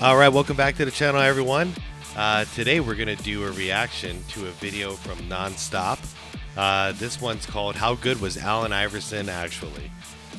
All right, welcome back to the channel, everyone. Today we're going to do a reaction to a video from Nonstop. This one's called How Good Was Allen Iverson Actually?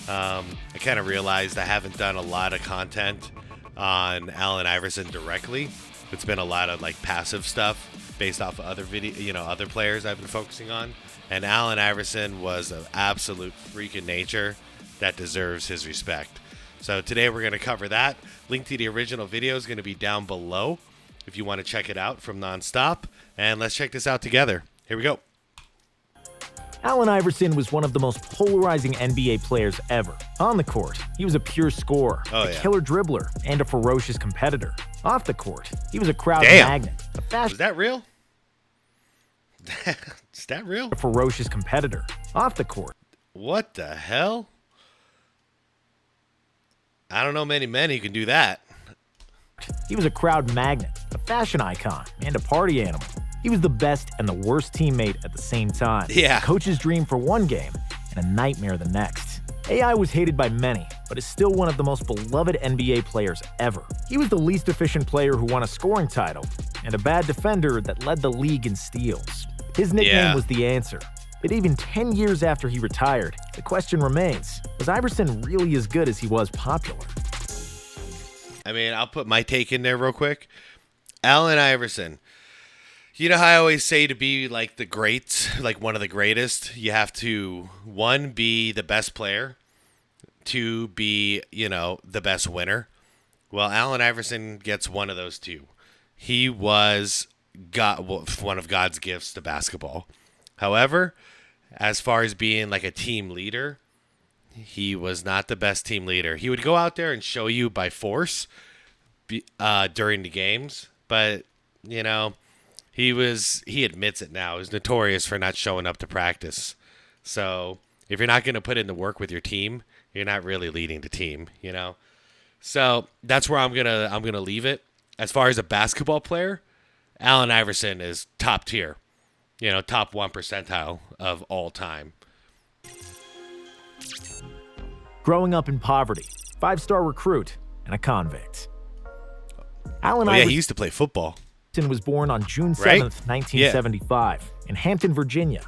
I kind of realized I haven't done a lot of content on Allen Iverson directly. It's been a lot of like passive stuff based off of other players I've been focusing on. And Allen Iverson was an absolute freak of nature that deserves his respect. So today we're going to cover that. Link to the original video is going to be down below if you want to check it out from Nonstop. And let's check this out together. Here we go. Allen Iverson was one of the most polarizing NBA players ever. On the court, he was a pure scorer, killer dribbler, and a ferocious competitor. Off the court, he was a crowd magnet. Is that real? Is that real? A ferocious competitor. Off the court. What the hell? I don't know many men who can do that. He was a crowd magnet, a fashion icon, and a party animal. He was the best and the worst teammate at the same time. Yeah. A coach's dream for one game and a nightmare the next. AI was hated by many, but is still one of the most beloved NBA players ever. He was the least efficient player who won a scoring title, and a bad defender that led the league in steals. His nickname was The Answer. But even 10 years after he retired, the question remains, was Iverson really as good as he was popular? I mean, I'll put my take in there real quick. Allen Iverson. You know how I always say to be like the greats, like one of the greatest, you have to, one, be the best player, two, be, the best winner. Well, Allen Iverson gets one of those two. He was one of God's gifts to basketball. However, as far as being like a team leader, he was not the best team leader. He would go out there and show you by force during the games, but, he admits it now. He's notorious for not showing up to practice. So if you're not going to put in the work with your team, you're not really leading the team, So that's where I'm gonna leave it. As far as a basketball player, Allen Iverson is top tier. Top 1 percentile of all time. Growing up in poverty, 5-star recruit, and a convict. Allen Iverson, he used to play football. Was born on June 7th, 1975, in Hampton, Virginia.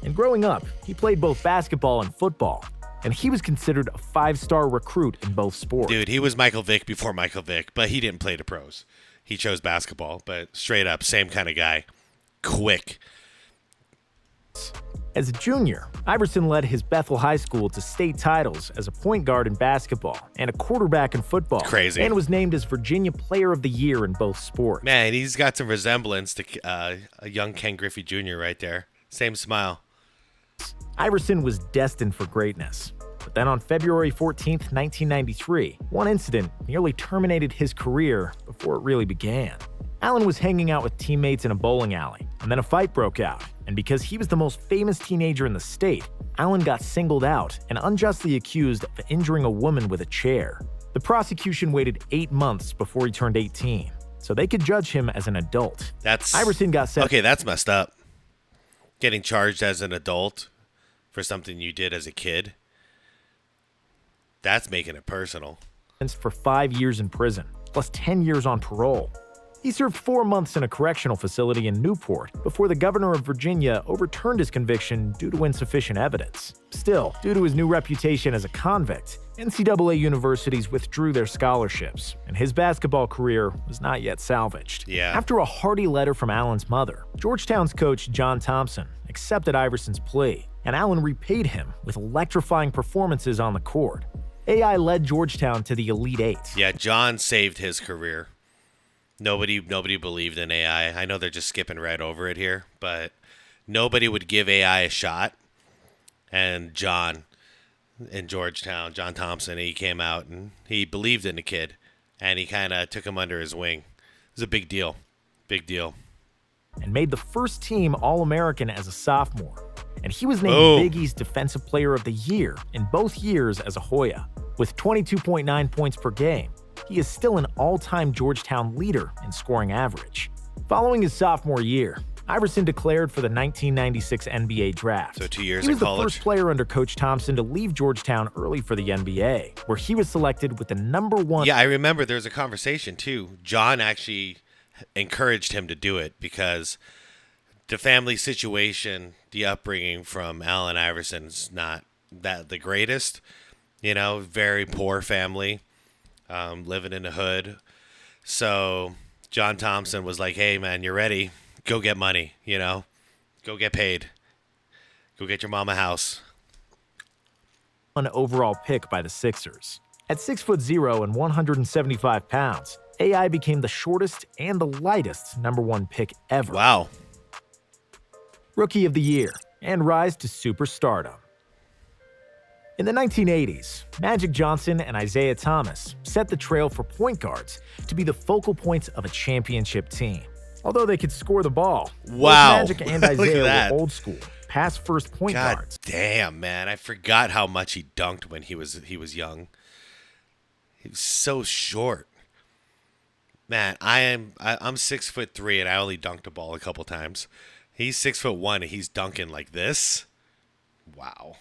And growing up, he played both basketball and football. And he was considered a 5-star recruit in both sports. Dude, he was Michael Vick before Michael Vick, but he didn't play the pros. He chose basketball, but straight up, same kind of guy. Quick. As a junior, Iverson led his Bethel High School to state titles as a point guard in basketball and a quarterback in football. Crazy. And was named as Virginia Player of the Year in both sports. Man, he's got some resemblance to a young Ken Griffey Jr. right there. Same smile. Iverson was destined for greatness. But then on February 14th, 1993, one incident nearly terminated his career before it really began. Allen was hanging out with teammates in a bowling alley, and then a fight broke out. And because he was the most famous teenager in the state, Allen got singled out and unjustly accused of injuring a woman with a chair. The prosecution waited 8 months before he turned 18, so they could judge him as an adult. Iverson got sentenced. Okay, that's messed up. Getting charged as an adult for something you did as a kid. That's making it personal. For 5 years in prison, plus 10 years on parole. He served 4 months in a correctional facility in Newport before the governor of Virginia overturned his conviction due to insufficient evidence. Still, due to his new reputation as a convict, NCAA universities withdrew their scholarships, and his basketball career was not yet salvaged. After a hearty letter from Allen's mother, Georgetown's coach John Thompson accepted Iverson's plea, and Allen repaid him with electrifying performances on the court. AI led Georgetown to the Elite Eight. Yeah, John saved his career. Nobody believed in AI. I know they're just skipping right over it here, but nobody would give AI a shot. And John in Georgetown, John Thompson, he came out and he believed in the kid, and he kind of took him under his wing. It was a big deal. Big deal. And made the first team All-American as a sophomore. And he was named Big East Defensive Player of the Year in both years as a Hoya. With 22.9 points per game, he is still an all-time Georgetown leader in scoring average. Following his sophomore year, Iverson declared for the 1996 NBA draft. So 2 years he was in the college. first player under Coach Thompson to leave Georgetown early for the NBA, where he was selected with the number one. Yeah, I remember there was a conversation too. John actually encouraged him to do it because the family situation, the upbringing from Allen Iverson's not that the greatest. Very poor family, living in the hood. So John Thompson was like, "Hey, man, you're ready. Go get money. Go get paid. Go get your mom a house." An overall pick by the Sixers. At 6'0" and 175 pounds, AI became the shortest and the lightest number one pick ever. Wow. Rookie of the Year and rise to superstardom. In the 1980s, Magic Johnson and Isaiah Thomas set the trail for point guards to be the focal points of a championship team. Although they could score the ball, Wow. both Magic and Look at Isaiah that. were old school, pass-first point God guards. damn, man. I forgot how much he dunked when he was young. He was so short. Man, I'm 6'3" and I only dunked a ball a couple times. He's 6'1" and he's dunking like this. Wow.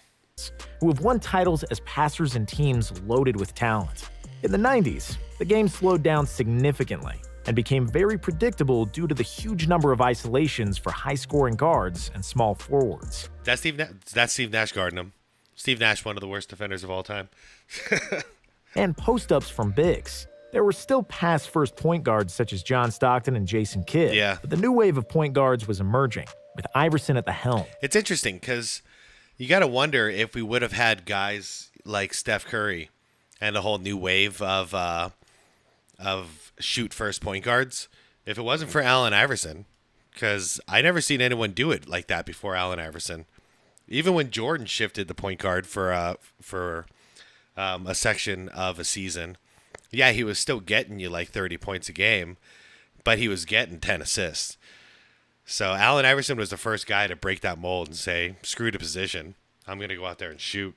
Who have won titles as passers and teams loaded with talent. In the 90s, the game slowed down significantly and became very predictable due to the huge number of isolations for high-scoring guards and small forwards. That's Steve Nash guarding him. Steve Nash, one of the worst defenders of all time. And post-ups from bigs. There were still pass-first point guards such as John Stockton and Jason Kidd, Yeah. but the new wave of point guards was emerging, with Iverson at the helm. It's interesting because you got to wonder if we would have had guys like Steph Curry and a whole new wave of shoot first point guards if it wasn't for Allen Iverson, because I never seen anyone do it like that before Allen Iverson. Even when Jordan shifted the point guard for a section of a season, yeah, he was still getting you like 30 points a game, but he was getting 10 assists. So Allen Iverson was the first guy to break that mold and say, screw the position. I'm going to go out there and shoot.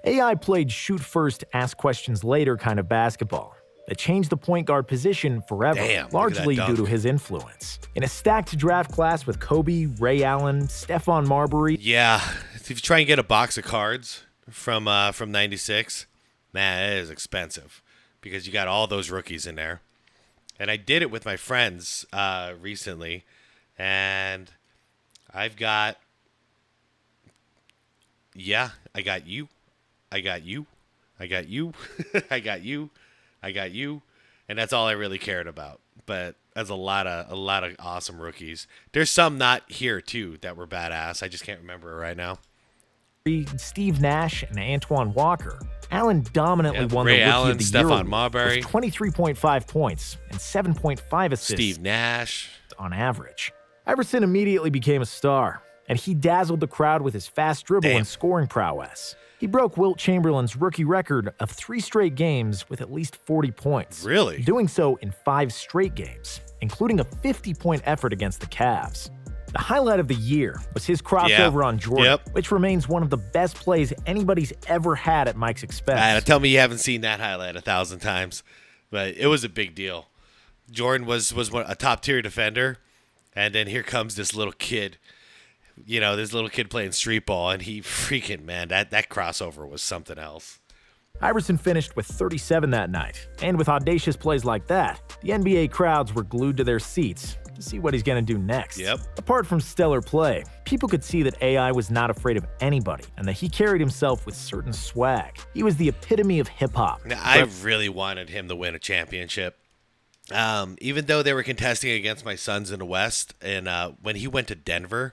AI played shoot first, ask questions later kind of basketball that changed the point guard position forever, Damn, look at that largely due dunk. to his influence. In a stacked draft class with Kobe, Ray Allen, Stephon Marbury, Yeah, if you try and get a box of cards from 96, man, it is expensive because you got all those rookies in there. And I did it with my friends recently, and I've got, yeah, I got you, I got you, I got you, I got you, I got you, and that's all I really cared about. But that's a lot of awesome rookies. There's some not here too that were badass. I just can't remember it right now. Steve Nash, and Antoine Walker. Allen dominantly won Ray the Rookie Allen, of the Year Stephon award Marbury, with 23.5 points and 7.5 assists Steve Nash. on average. Iverson immediately became a star, and he dazzled the crowd with his fast dribble Damn. and scoring prowess. He broke Wilt Chamberlain's rookie record of 3 straight games with at least 40 points. Really? Doing so in 5 straight games, including a 50-point effort against the Cavs. The highlight of the year was his crossover on Jordan, Yep. which remains one of the best plays anybody's ever had at Mike's expense. Tell me you haven't seen that highlight 1,000 times, but it was a big deal. Jordan was a top tier defender, and then here comes this little kid. This little kid playing street ball, and he freaking, man, that crossover was something else. Iverson finished with 37 that night, and with audacious plays like that, the NBA crowds were glued to their seats to see what he's going to do next. Yep. Apart from stellar play, people could see that AI was not afraid of anybody, and that he carried himself with certain swag. He was the epitome of hip-hop. Now, I really wanted him to win a championship. Even though they were contesting against my Suns in the West, and when he went to Denver,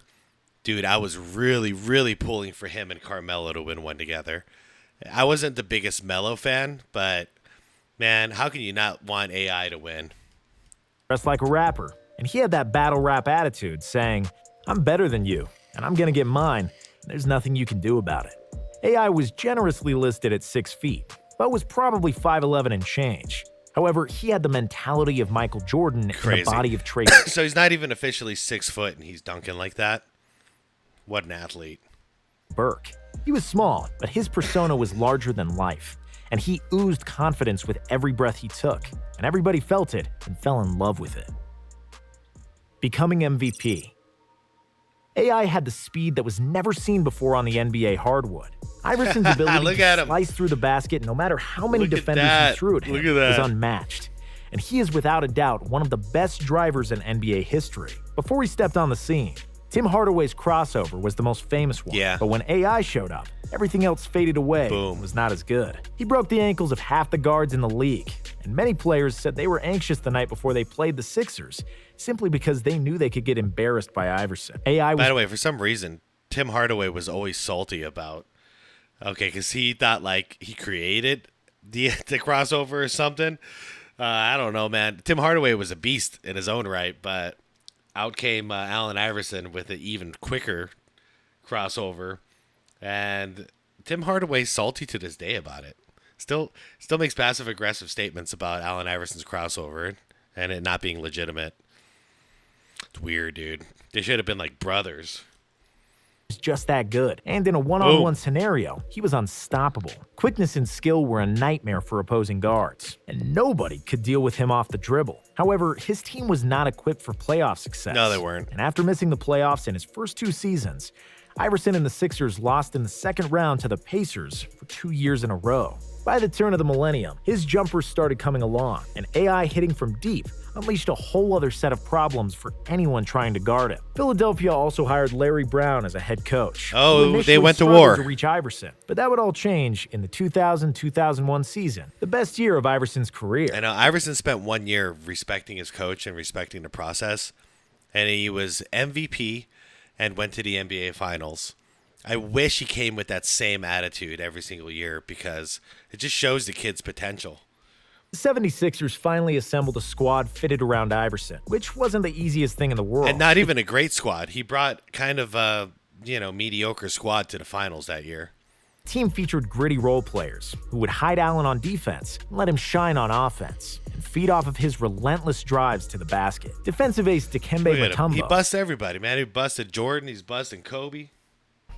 dude, I was really, really pulling for him and Carmelo to win one together. I wasn't the biggest Melo fan, but, man, how can you not want AI to win? Dressed like a rapper, and he had that battle rap attitude, saying, "I'm better than you, and I'm gonna get mine, and there's nothing you can do about it." AI was generously listed at 6 feet, but was probably 5'11" and change. However, he had the mentality of Michael Jordan Crazy. and the body of Trey So he's not even officially 6 foot, and he's dunking like that? What an athlete. Burke. He was small, but his persona was larger than life, and he oozed confidence with every breath he took, and everybody felt it and fell in love with it. Becoming MVP. AI had the speed that was never seen before on the NBA hardwood. Iverson's ability Look to at him. slice through the basket no matter how many Look at defenders that. he threw at him Look at that. was unmatched. And he is without a doubt one of the best drivers in NBA history. Before he stepped on the scene, Tim Hardaway's crossover was the most famous one. Yeah. But when AI showed up, everything else faded away and was not as good. He broke the ankles of half the guards in the league, and many players said they were anxious the night before they played the Sixers, simply because they knew they could get embarrassed by Iverson. By the way, for some reason, Tim Hardaway was always salty about, because he thought like he created the crossover or something. I don't know, man. Tim Hardaway was a beast in his own right, but out came Allen Iverson with an even quicker crossover, and Tim Hardaway's salty to this day about it. Still makes passive aggressive statements about Allen Iverson's crossover and it not being legitimate. It's weird, dude. They should have been like brothers. Just that good. And in a one-on-one scenario, he was unstoppable. Quickness and skill were a nightmare for opposing guards, and nobody could deal with him off the dribble. However, his team was not equipped for playoff success. No, they weren't. And after missing the playoffs in his first 2 seasons, Iverson and the Sixers lost in the second round to the Pacers for 2 years in a row. By the turn of the millennium, his jumpers started coming along, and AI hitting from deep unleashed a whole other set of problems for anyone trying to guard him. Philadelphia also hired Larry Brown as a head coach. Oh, they went to war to reach Iverson, but that would all change in the 2000-2001 season, the best year of Iverson's career. I know Iverson spent 1 year respecting his coach and respecting the process, and he was MVP and went to the NBA Finals. I wish he came with that same attitude every single year because it just shows the kid's potential. The 76ers finally assembled a squad fitted around Iverson, which wasn't the easiest thing in the world. And not even a great squad. He brought kind of a, mediocre squad to the finals that year. The team featured gritty role players who would hide Allen on defense and let him shine on offense and feed off of his relentless drives to the basket. Defensive ace Dikembe Mutombo. He busts everybody, man. He busted Jordan. He's busting Kobe.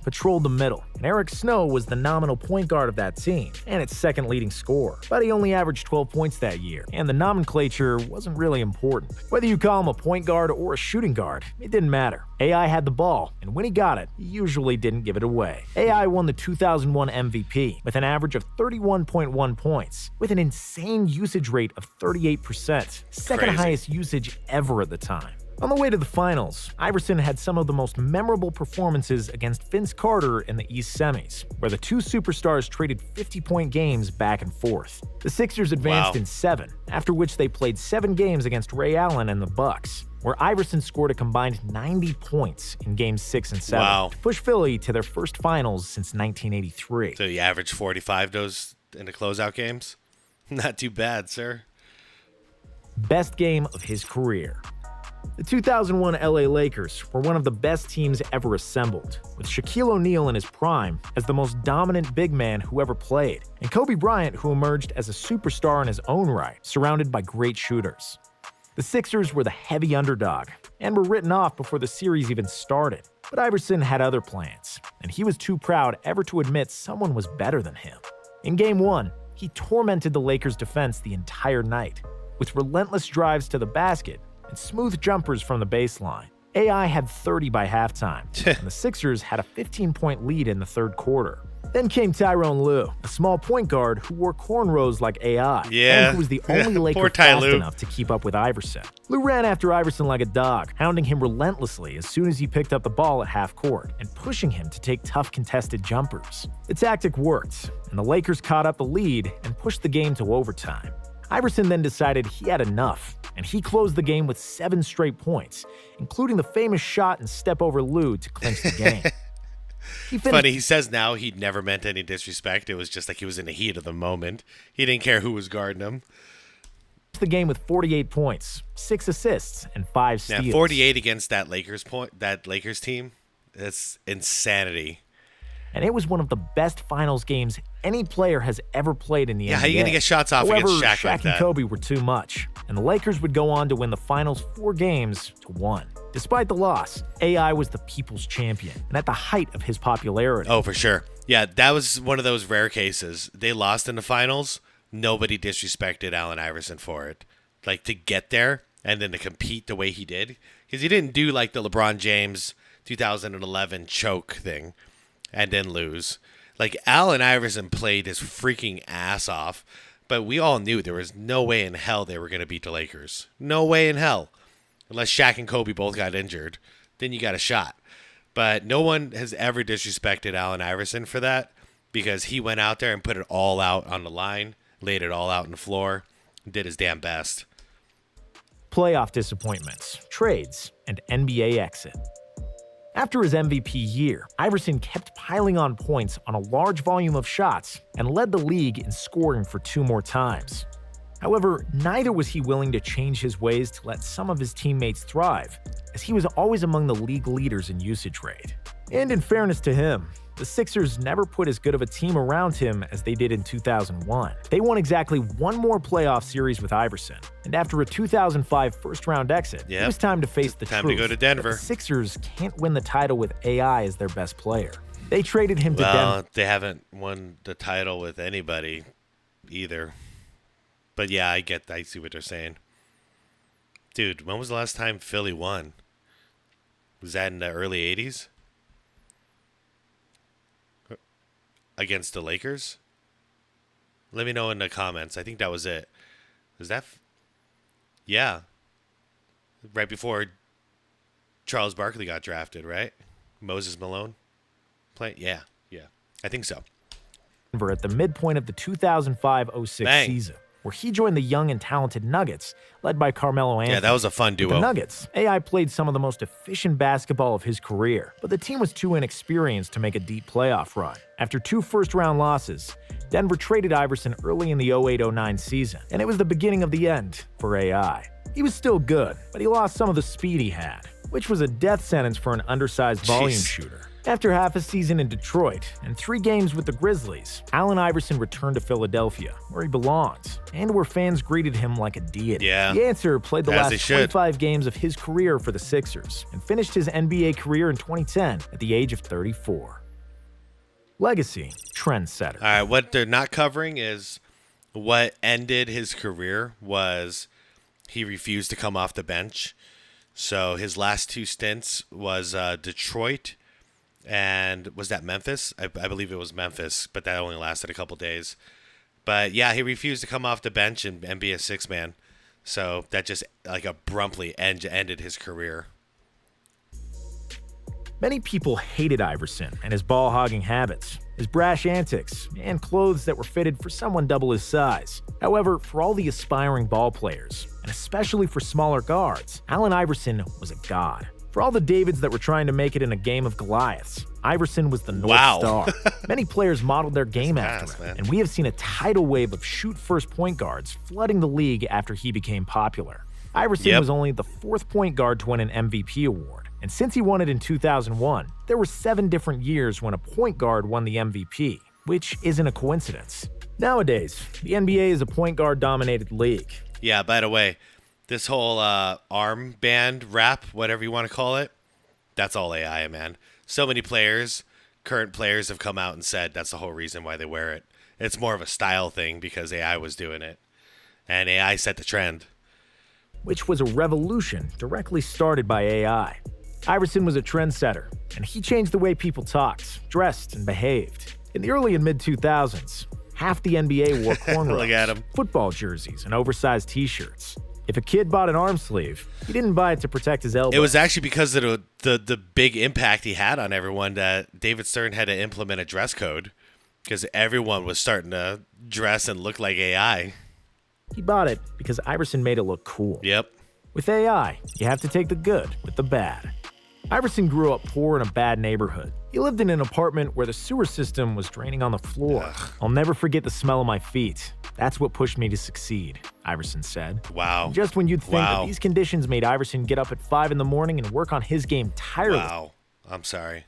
Patrolled the middle, and Eric Snow was the nominal point guard of that team and its second leading scorer. But he only averaged 12 points that year, and the nomenclature wasn't really important. Whether you call him a point guard or a shooting guard, it didn't matter. AI had the ball, and when he got it, he usually didn't give it away. AI won the 2001 MVP with an average of 31.1 points, with an insane usage rate of 38%, second highest usage ever at the time. On the way to the finals, Iverson had some of the most memorable performances against Vince Carter in the East semis, where the two superstars traded 50-point games back and forth. The Sixers advanced in 7, after which they played 7 games against Ray Allen and the Bucks, where Iverson scored a combined 90 points in games 6 and 7 to push Philly to their first finals since 1983. So he averaged 45 those in the closeout games? Not too bad, sir. Best game of his career. The 2001 LA Lakers were one of the best teams ever assembled, with Shaquille O'Neal in his prime as the most dominant big man who ever played, and Kobe Bryant, who emerged as a superstar in his own right, surrounded by great shooters. The Sixers were the heavy underdog and were written off before the series even started, but Iverson had other plans, and he was too proud ever to admit someone was better than him. In Game 1, he tormented the Lakers' defense the entire night, with relentless drives to the basket and smooth jumpers from the baseline. AI had 30 by halftime, and the Sixers had a 15-point lead in the third quarter. Then came Tyronn Lue, a small point guard who wore cornrows like AI, and who was the only Laker fast enough to keep up with Iverson. Lue ran after Iverson like a dog, hounding him relentlessly as soon as he picked up the ball at half court, and pushing him to take tough contested jumpers. The tactic worked, and the Lakers caught up the lead and pushed the game to overtime. Iverson then decided he had enough, and he closed the game with 7 straight points, including the famous shot and step over Lue to clinch the game. Funny, he says now he never meant any disrespect. It was just like he was in the heat of the moment. He didn't care who was guarding him. The game with 48 points, 6 assists, and 5 steals. Now, 48 against that Lakers team. That's insanity. And it was one of the best finals games any player has ever played in the NBA. Yeah, how are you going to get shots off against Shaq like that? and Kobe were too much, and the Lakers would go on to win the finals 4 games to 1. Despite the loss, AI was the people's champion, and at the height of his popularity. Oh, for sure. Yeah, that was one of those rare cases. They lost in the finals. Nobody disrespected Allen Iverson for it. Like, to get there and then to compete the way he did. Because he didn't do like the LeBron James 2011 choke thing and then lose. Like, Allen Iverson played his freaking ass off, but we all knew there was no way in hell they were going to beat the Lakers. No way in hell. Unless Shaq and Kobe both got injured. Then you got a shot. But no one has ever disrespected Allen Iverson for that, because he went out there and put it all out on the line, laid it all out on the floor, and did his damn best. Playoff disappointments, trades, and NBA exit. After his MVP year, Iverson kept piling on points on a large volume of shots and led the league in scoring for 2 more times. However, neither was he willing to change his ways to let some of his teammates thrive, as he was always among the league leaders in usage rate. And in fairness to him, the Sixers never put as good of a team around him as they did in 2001. They won exactly 1 more playoff series with Iverson, and after a 2005 first-round exit, it was time to face the truth. Time to go to Denver. The Sixers can't win the title with AI as their best player. They traded him to Denver. Well, they haven't won the title with anybody either. But yeah, I see what they're saying. Dude, when was the last time Philly won? Was that in the early 80s? Against the Lakers? Let me know in the comments. I think that was it. Was that? Yeah. Right before Charles Barkley got drafted, right? Moses Malone? Yeah. I think so. At the midpoint of the 2005-06 season, where he joined the young and talented Nuggets, led by Carmelo Anthony. Yeah, that was a fun duo. With the Nuggets, AI played some of the most efficient basketball of his career, but the team was too inexperienced to make a deep playoff run. After 2 first-round losses, Denver traded Iverson early in the 08-09 season, and it was the beginning of the end for AI. He was still good, but he lost some of the speed he had, which was a death sentence for an undersized volume shooter. After half a season in Detroit and 3 games with the Grizzlies, Allen Iverson returned to Philadelphia, where he belongs, and where fans greeted him like a deity. Yeah, the answer played the last 25 games of his career for the Sixers and finished his NBA career in 2010 at the age of 34. Legacy, trendsetter. All right, what they're not covering is what ended his career was he refused to come off the bench. So his last 2 stints was Detroit. And was that Memphis? I believe it was Memphis, but that only lasted a couple days. But yeah, he refused to come off the bench and be a 6-man. So that just like abruptly ended his career. Many people hated Iverson and his ball-hogging habits, his brash antics, and clothes that were fitted for someone double his size. However, for all the aspiring ball players, and especially for smaller guards, Allen Iverson was a god. For all the Davids that were trying to make it in a game of Goliaths, Iverson was the North Star. Many players modeled their game after him, and we have seen a tidal wave of shoot-first point guards flooding the league after he became popular. Iverson was only the 4th point guard to win an MVP award, and since he won it in 2001, there were 7 different years when a point guard won the MVP, which isn't a coincidence. Nowadays, the NBA is a point guard-dominated league. Yeah, by the way, this whole armband wrap, whatever you want to call it, that's all AI, man. So many players, current players, have come out and said that's the whole reason why they wear it. It's more of a style thing because AI was doing it. And AI set the trend. Which was a revolution directly started by AI. Iverson was a trendsetter, and he changed the way people talked, dressed, and behaved. In the early and mid-2000s, half the NBA wore cornrows, football jerseys, and oversized t-shirts. If a kid bought an arm sleeve, he didn't buy it to protect his elbow. It was actually because of the big impact he had on everyone that David Stern had to implement a dress code because everyone was starting to dress and look like AI. He bought it because Iverson made it look cool. Yep. With AI, you have to take the good with the bad. Iverson grew up poor in a bad neighborhood. He lived in an apartment where the sewer system was draining on the floor. I'll never forget the smell of my feet. That's what pushed me to succeed, Iverson said. Wow. And just when you'd think that these conditions made Iverson get up at 5 in the morning and work on his game tirelessly. Wow. I'm sorry.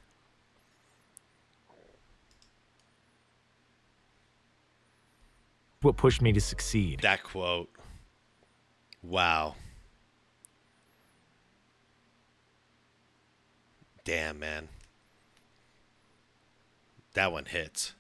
What pushed me to succeed. That quote. Wow. Damn, man. That one hits.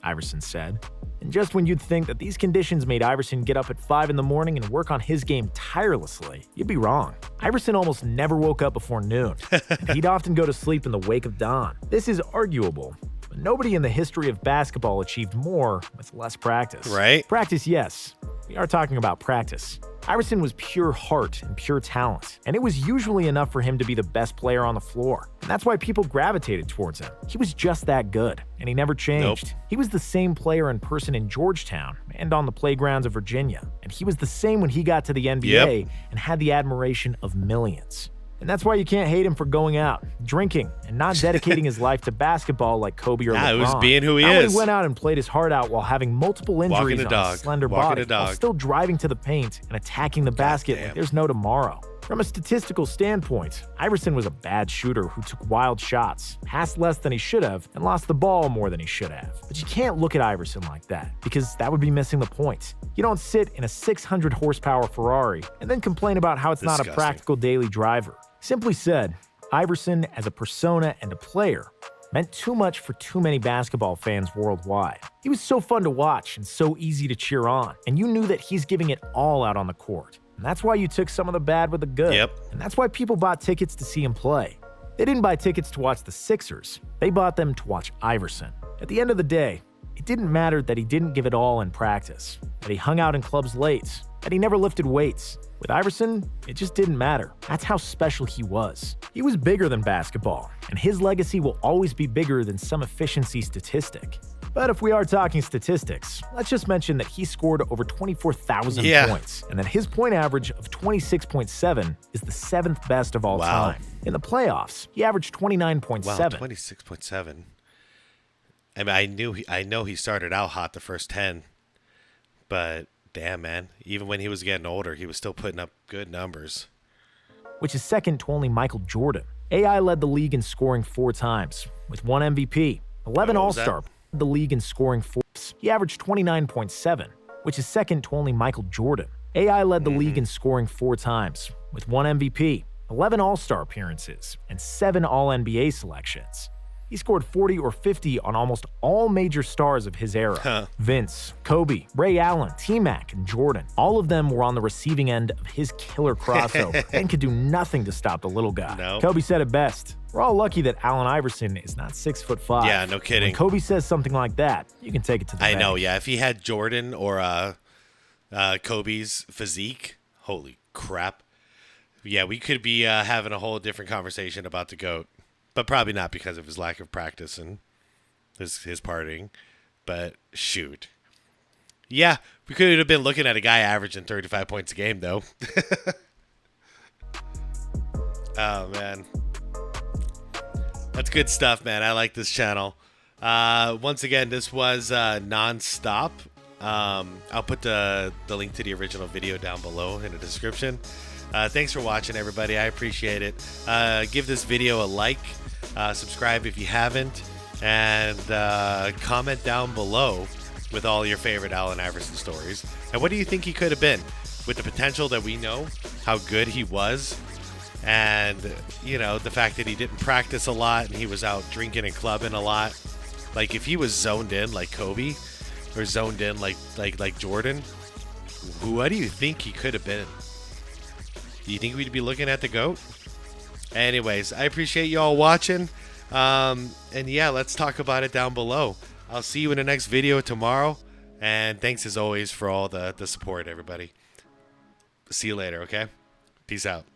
Iverson said. And just when you'd think that these conditions made Iverson get up at 5 in the morning and work on his game tirelessly, you'd be wrong. Iverson almost never woke up before noon, and he'd often go to sleep in the wake of dawn. This is arguable, but nobody in the history of basketball achieved more with less practice. Right? Practice, yes. We are talking about practice. Iverson was pure heart and pure talent, and it was usually enough for him to be the best player on the floor. And that's why people gravitated towards him. He was just that good, and he never changed. Nope. He was the same player in person in Georgetown and on the playgrounds of Virginia, and he was the same when he got to the NBA and had the admiration of millions. And that's why you can't hate him for going out, drinking, and not dedicating his life to basketball like Kobe or LeBron. It was being who he Not is. He went out and played his heart out while having multiple injuries on his slender body, while still driving to the paint and attacking the basket like there's no tomorrow. From a statistical standpoint, Iverson was a bad shooter who took wild shots, passed less than he should have, and lost the ball more than he should have. But you can't look at Iverson like that, because that would be missing the point. You don't sit in a 600 horsepower Ferrari and then complain about how it's not a practical daily driver. Simply said, Iverson as a persona and a player meant too much for too many basketball fans worldwide. He was so fun to watch and so easy to cheer on, and you knew that he's giving it all out on the court. And that's why you took some of the bad with the good. And that's why people bought tickets to see him play. They didn't buy tickets to watch the Sixers. They bought them to watch Iverson. At the end of the day, it didn't matter that he didn't give it all in practice, that he hung out in clubs late, that he never lifted weights. With Iverson, it just didn't matter. That's how special he was. He was bigger than basketball, and his legacy will always be bigger than some efficiency statistic. But if we are talking statistics, let's just mention that he scored over 24,000 points, and that his point average of 26.7 is the 7th best of all time. In the playoffs, he averaged 29.7. Wow, 26.7. I mean, I know he started out hot the first 10, but damn, man, even when he was getting older, he was still putting up good numbers. Which is second to only Michael Jordan. AI led the league in scoring 4 times, with 1 MVP, 11 All-Star. The league in scoring 4. He averaged 29.7, which is second to only Michael Jordan. AI led the league in scoring 4 times, with 1 MVP, 11 All-Star appearances, and 7 All-NBA selections. He scored 40 or 50 on almost all major stars of his era. Vince, Kobe, Ray Allen, T-Mac, and Jordan. All of them were on the receiving end of his killer crossover and could do nothing to stop the little guy. Kobe said it best. We're all lucky that Allen Iverson is not 6'5". Yeah, no kidding. When Kobe says something like that, you can take it to the bank. I know, yeah. If he had Jordan or Kobe's physique, holy crap. Yeah, we could be having a whole different conversation about the GOAT. But probably not because of his lack of practice and his partying. But shoot. Yeah, we could have been looking at a guy averaging 35 points a game, though. Oh, man. That's good stuff, man. I like this channel. Once again, this was Nonstop. I'll put the link to the original video down below in the description. Thanks for watching, everybody. I appreciate it. Give this video a like. Subscribe if you haven't. And comment down below with all your favorite Allen Iverson stories. And what do you think he could have been? With the potential that we know, how good he was. And, you know, the fact that he didn't practice a lot and he was out drinking and clubbing a lot. Like, if he was zoned in like Kobe or zoned in like Jordan, what do you think he could have been? Do you think we'd be looking at the GOAT? Anyways, I appreciate you all watching. And yeah, let's talk about it down below. I'll see you in the next video tomorrow. And thanks as always for all the support, everybody. See you later, okay? Peace out.